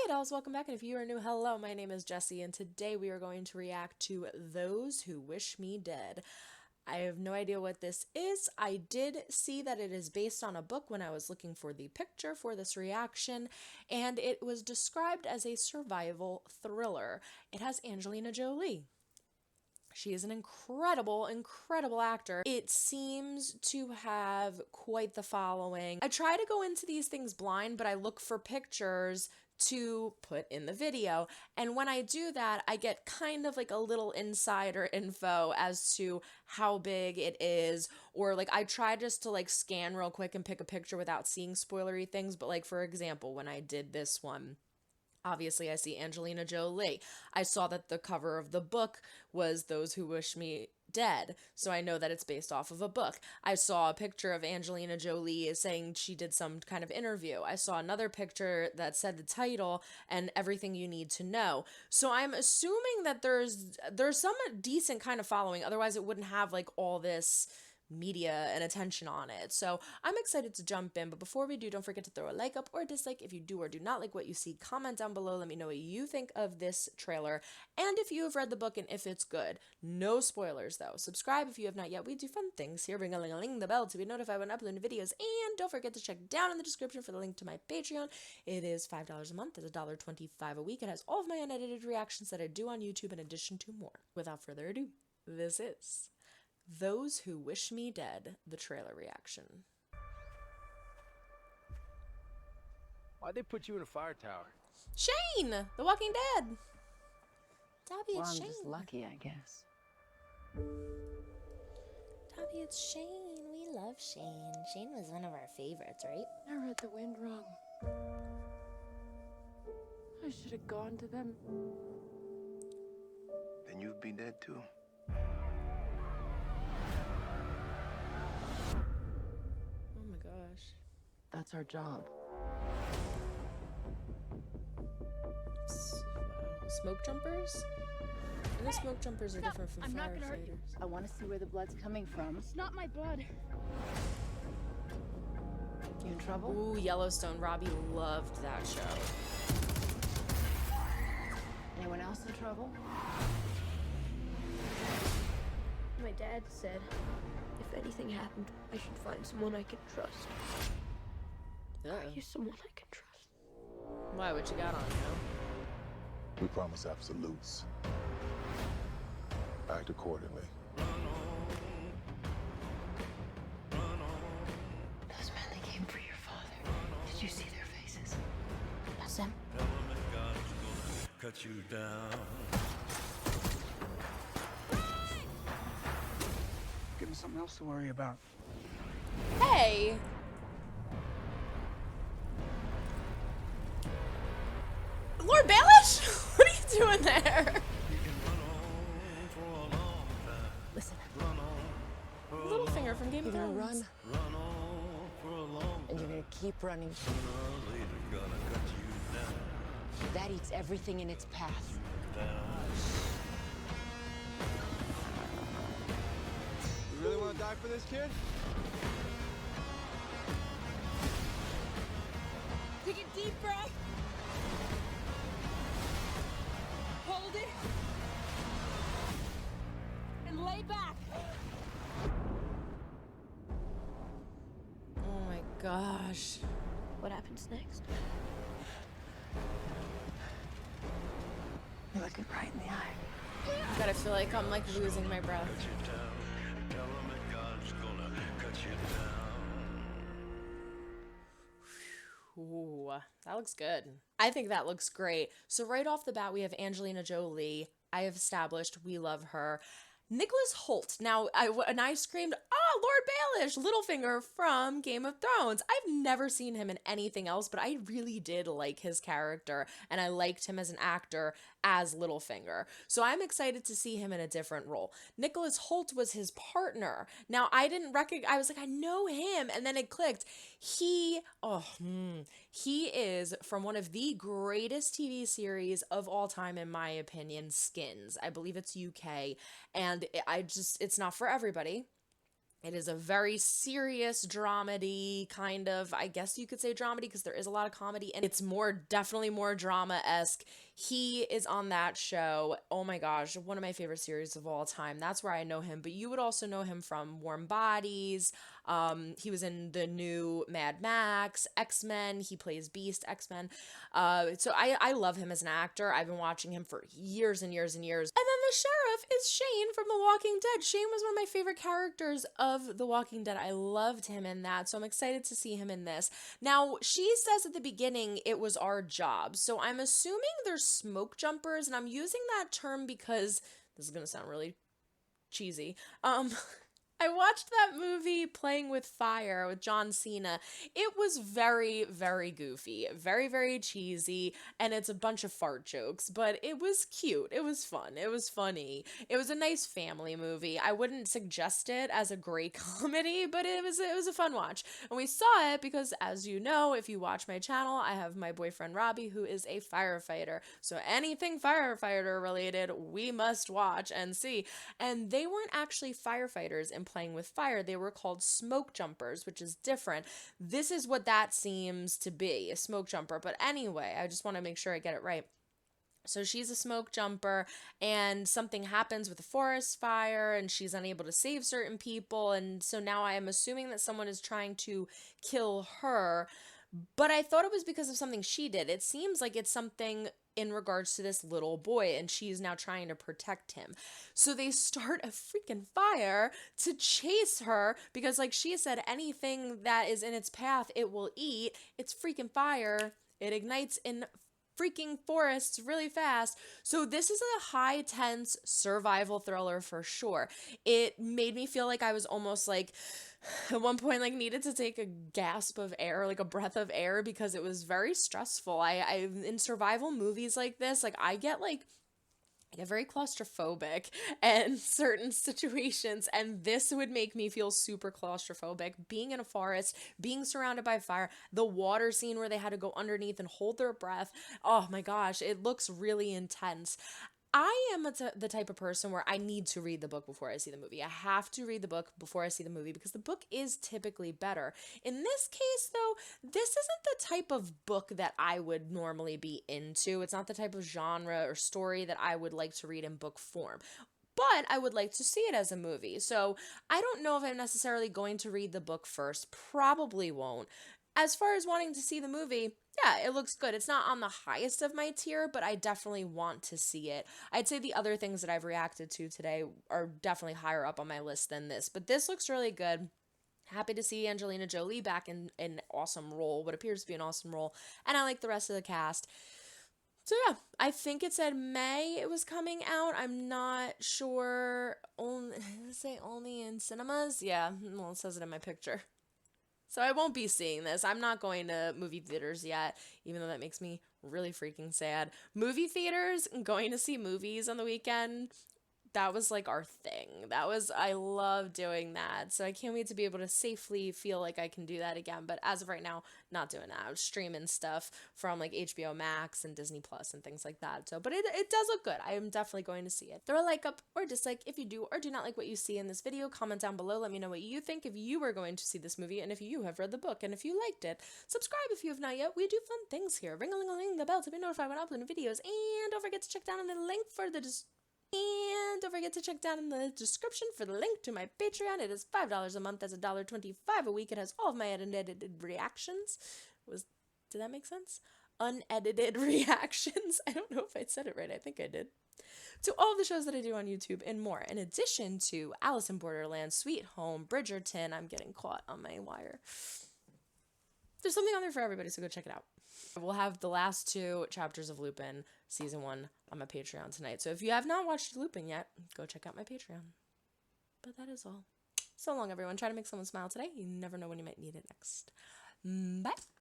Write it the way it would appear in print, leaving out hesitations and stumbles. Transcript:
Hey dolls, welcome back, and if you are new, hello, my name is Jessie, and today we are going to react to Those Who Wish Me Dead. I have no idea what this is. I did see that it is based on a book when I was looking for the picture for this reaction, and it was described as a survival thriller. It has Angelina Jolie. She is an incredible, incredible actor. It seems to have quite the following. I try to go into these things blind, but I look for pictures to put in the video. And when I do that, I get kind of like a little insider info as to how big it is, or like I try just to like scan real quick and pick a picture without seeing spoilery things. But like, for example, when I did this one, obviously, I see Angelina Jolie. I saw that the cover of the book was Those Who Wish Me Dead, so I know that it's based off of a book. I saw a picture of Angelina Jolie saying she did some kind of interview. I saw another picture that said the title and everything you need to know. So I'm assuming that there's some decent kind of following. Otherwise, it wouldn't have like all this media and attention on it. So I'm excited to jump in, but before we do, don't forget to throw a like up or a dislike if you do or do not like what you see. Comment down below, let me know what you think of this trailer, and if you have read the book and if it's good. No spoilers though. Subscribe if you have not yet. We do fun things here. Ring a ling a ling the bell to be notified when I upload videos, and don't forget to check down in the description for the link to my Patreon. It is $5 a month. It's $1.25 a week. It has all of my unedited reactions that I do on YouTube in addition to more. Without further ado, this is Those Who Wish Me Dead, the trailer reaction. Why'd they put you in a fire tower? Shane! The Walking Dead! Dobby, Well, it's I'm Shane. just lucky, I guess. Dobby, it's Shane. We love Shane. Shane was one of our favorites, right? I read the wind wrong. I should have gone to them. Then you'd be dead too. Oh my gosh. That's our job. Smoke jumpers? I know smoke jumpers are different from I'm not gonna hurt you. firefighters. I want to see where the blood's coming from. It's not my blood. You in trouble? Ooh, Yellowstone. Robbie loved that show. Anyone else in trouble? My dad said if anything happened, I should find someone I can trust. Uh-oh. Are you someone I can trust? Why? What you got on, yo? We promise absolutes. Act accordingly. Those men that came for your father. Did you see their faces? That's them. Cut you down. Give me something else to worry about. Hey! Lord Baelish? What are you doing there? Listen, Littlefinger from Game you're of gonna Thrones. run, and you're gonna keep running. That eats everything in its path. You really want to die for this kid? Take a deep breath. Hold it. And lay back. Oh my gosh. What happens next? You're looking right in the eye. God, I feel like I'm like losing my breath. Tell them that God's gonna cut you down. Ooh, that looks good. I think that looks great. So right off the bat, we have Angelina Jolie. I have established we love her. Nicholas Hoult. Now, I screamed, "Ah, Lord Baelish, Littlefinger from Game of Thrones." I've never seen him in anything else, but I really did like his character, and I liked him as an actor as Littlefinger. So I'm excited to see him in a different role. Nicholas Hoult was his partner. Now, I didn't recognize, I was like, I know him, and then it clicked. He is from one of the greatest TV series of all time, in my opinion, Skins. I believe it's UK, and it's not for everybody. It is a very serious dramedy kind of, I guess you could say dramedy, because there is a lot of comedy, and it's definitely more drama-esque. He is on that show. Oh my gosh, one of my favorite series of all time. That's where I know him, but you would also know him from Warm Bodies. He was in the new Mad Max, X-Men. He plays Beast, X-Men. So I love him as an actor. I've been watching him for years and years and years. And then the sheriff is Shane from The Walking Dead. Shane was one of my favorite characters of The Walking Dead. I loved him in that, so I'm excited to see him in this. Now, she says at the beginning it was our job, so I'm assuming they're smoke jumpers, and I'm using that term because this is going to sound really cheesy. I watched that movie Playing with Fire with John Cena. It was very, very goofy, very, very cheesy, and it's a bunch of fart jokes, but it was cute. It was fun. It was funny. It was a nice family movie. I wouldn't suggest it as a great comedy, but it was a fun watch. And we saw it because, as you know, if you watch my channel, I have my boyfriend Robbie, who is a firefighter. So anything firefighter related, we must watch and see. And they weren't actually firefighters in Playing with Fire. They were called smoke jumpers, which is different. This is what that seems to be, a smoke jumper. But anyway, I just want to make sure I get it right. So she's a smoke jumper, and something happens with a forest fire, and she's unable to save certain people, and so now I am assuming that someone is trying to kill her, but I thought it was because of something she did. It seems like it's something in regards to this little boy, and she's now trying to protect him. So they start a freaking fire to chase her because, like she said, anything that is in its path, it will eat. It's freaking fire. It ignites in freaking forests really fast. So this is a high tense survival thriller for sure. It made me feel like I was almost like at one point like needed to take a gasp of air, like a breath of air, because it was very stressful. I in survival movies like this, like I get very claustrophobic in certain situations, and this would make me feel super claustrophobic. Being in a forest, being surrounded by fire, the water scene where they had to go underneath and hold their breath. Oh my gosh, it looks really intense. I am the type of person where I need to read the book before I see the movie. I have to read the book before I see the movie because the book is typically better. In this case, though, this isn't the type of book that I would normally be into. It's not the type of genre or story that I would like to read in book form. But I would like to see it as a movie. So I don't know if I'm necessarily going to read the book first. Probably won't. As far as wanting to see the movie, yeah, it looks good. It's not on the highest of my tier, but I definitely want to see it. I'd say the other things that I've reacted to today are definitely higher up on my list than this, but this looks really good. Happy to see Angelina Jolie back in an awesome role, what appears to be an awesome role, and I like the rest of the cast. So yeah, I think it said May it was coming out. I'm not sure. Only, did it say only in cinemas? Yeah, well, it says it in my picture. So I won't be seeing this. I'm not going to movie theaters yet, even though that makes me really freaking sad. Movie theaters, going to see movies on the weekend, that was like our thing. I love doing that. So I can't wait to be able to safely feel like I can do that again. But as of right now, not doing that. I'm streaming stuff from like HBO Max and Disney Plus and things like that. So, but it does look good. I am definitely going to see it. Throw a like up or dislike if you do or do not like what you see in this video. Comment down below. Let me know what you think if you were going to see this movie and if you have read the book and if you liked it. Subscribe if you have not yet. We do fun things here. Ring-a-ling-a-ling the bell to be notified when I upload videos. And don't forget to check down on the link for the And don't forget to check down in the description for the link to my Patreon. It is $5 a month. That's $1.25 a week. It has all of my unedited reactions. Did that make sense? Unedited reactions. I don't know if I said it right. I think I did. To all the shows that I do on YouTube and more. In addition to Alice in Borderland, Sweet Home, Bridgerton. I'm getting caught on my wire. There's something on there for everybody, so go check it out. We'll have the last 2 chapters of Lupin season 1 on my Patreon tonight. So if you have not watched Lupin yet, go check out my Patreon. But that is all. So long, everyone. Try to make someone smile today. You never know when you might need it next. Bye.